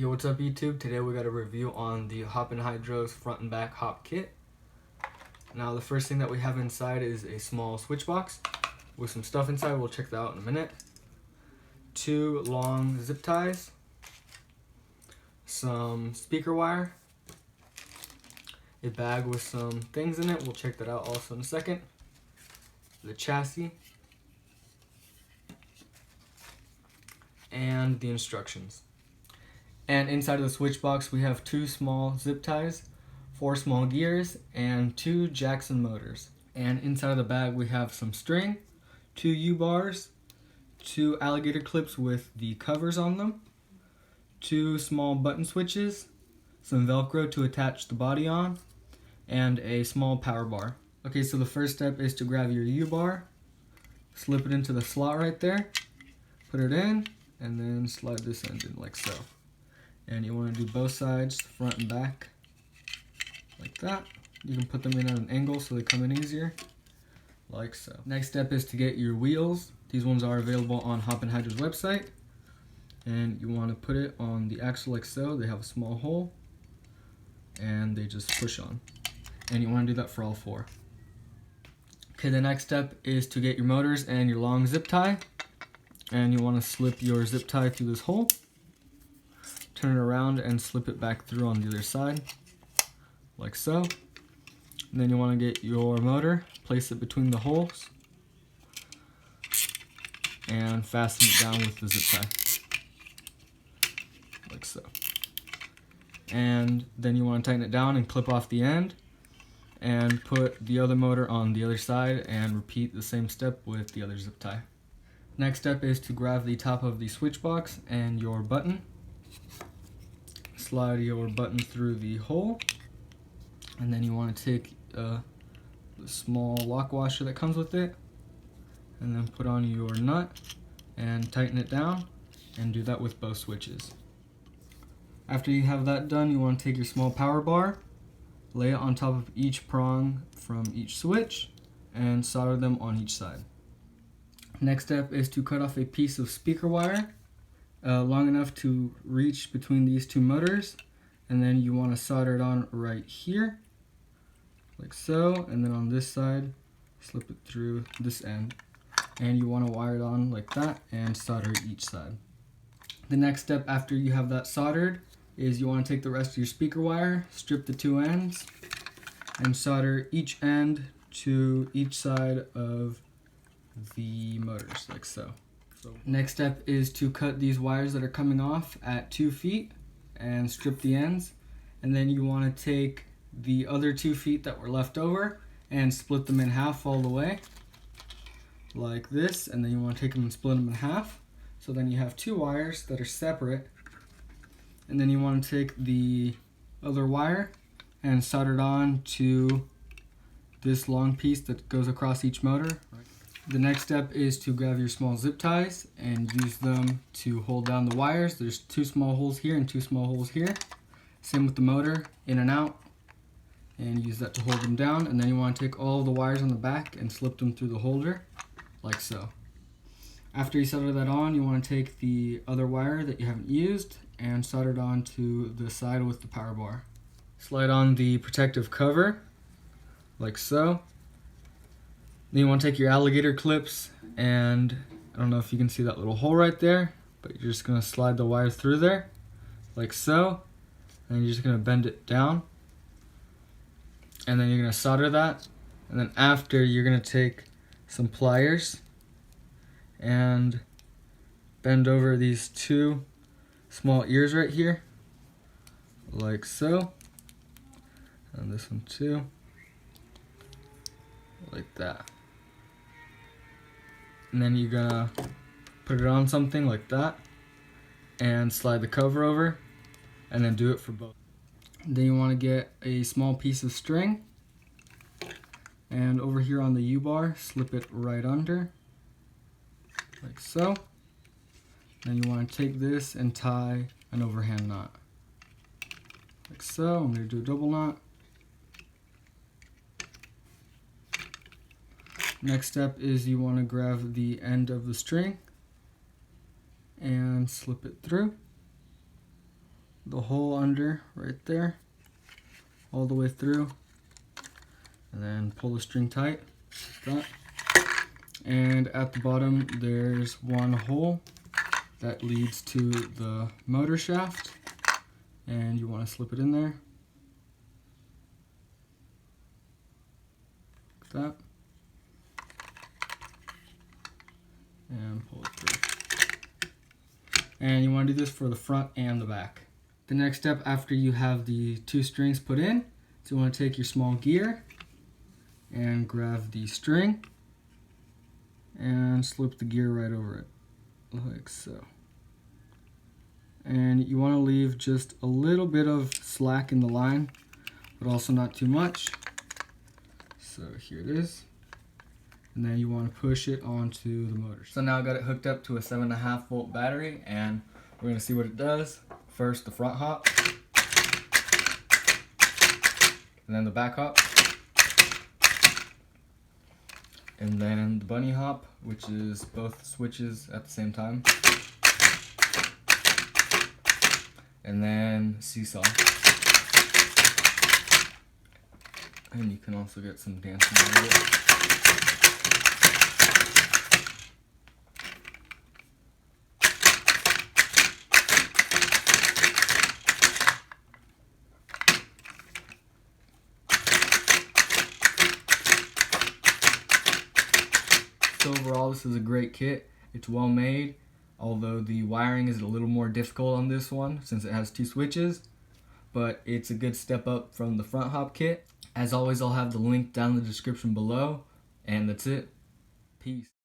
Yo, what's up YouTube? Today we got a review on the Hoppin Hydro's front and back hop kit. Now the first thing that we have inside is a small switch box with some stuff inside. We'll check that out in a minute. 2 long zip ties, some speaker wire, a bag with some things in it. We'll check that out also in a second. The chassis, and the instructions. And inside of the switch box we have 2 small zip ties, 4 small gears, and 2 Jackson motors. And inside of the bag we have some string, 2 U-bars, 2 alligator clips with the covers on them, 2 small button switches, some Velcro to attach the body on, and a small power bar. Okay, so the first step is to grab your U-bar, slip it into the slot right there, put it in, and then slide this end in like so. And you want to do both sides, front and back, like that. You can put them in at an angle so they come in easier, like so. Next step is to get your wheels. These ones are available on Hoppin Hydro's website. And you want to put it on the axle like so. They have a small hole, and they just push on. And you want to do that for all 4. Okay, the next step is to get your motors and your long zip tie. And you want to slip your zip tie through this hole. Turn it around and slip it back through on the other side, like so. And then you want to get your motor, place it between the holes, and fasten it down with the zip tie, like so. And then you want to tighten it down and clip off the end, and put the other motor on the other side, and repeat the same step with the other zip tie. Next step is to grab the top of the switch box and your button. Slide your button through the hole, and then you want to take the small lock washer that comes with it, and then put on your nut and tighten it down, and do that with both switches. After you have that done, you want to take your small power bar, lay it on top of each prong from each switch, and solder them on each side. Next step is to cut off a piece of speaker wire long enough to reach between these 2 motors, and then you want to solder it on right here, like so, and then on this side slip it through this end, and you want to wire it on like that and solder each side. The next step after you have that soldered is you want to take the rest of your speaker wire, strip the 2 ends, and solder each end to each side of the motors, like so. Next step is to cut these wires that are coming off at 2 feet and strip the ends, and then you want to take the other 2 feet that were left over and split them in half all the way, like this, and then you want to take them and split them in half. So then you have 2 wires that are separate, and then you want to take the other wire and solder it on to this long piece that goes across each motor. The next step is to grab your small zip ties and use them to hold down the wires. There's 2 small holes here and 2 small holes here. Same with the motor, in and out, and use that to hold them down. And then you want to take all the wires on the back and slip them through the holder, like so. After you solder that on, you want to take the other wire that you haven't used and solder it on to the side with the power bar. Slide on the protective cover, like so. Then you want to take your alligator clips, and I don't know if you can see that little hole right there, but you're just going to slide the wire through there, like so, and you're just going to bend it down, and then you're going to solder that, and then after you're going to take some pliers and bend over these 2 small ears right here, like so, and this one too, like that. And then you're gonna put it on something like that and slide the cover over, and then do it for both. Then you want to get a small piece of string, and over here on the U-bar slip it right under, like so. Then you want to take this and tie an overhand knot, like so. I'm going to do a double knot. Next step is you want to grab the end of the string and slip it through, the hole under right there, all the way through, and then pull the string tight, like that. And at the bottom there's one hole that leads to the motor shaft, and you want to slip it in there, like that, and pull it through. And you want to do this for the front and the back. The next step after you have the two strings put in is you want to take your small gear and grab the string and slip the gear right over it, like so. And you want to leave just a little bit of slack in the line, but also not too much. So here it is. And then you want to push it onto the motor. So now I got it hooked up to a 7.5 volt battery, and we're going to see what it does. First the front hop, and then the back hop, and then the bunny hop, which is both switches at the same time, and then seesaw. And you can also get some dancing out of it. So overall, this is a great kit. It's well made, although the wiring is a little more difficult on this one since it has two switches, but it's a good step up from the front hop kit. As always, I'll have the link down in the description below, and that's it. Peace.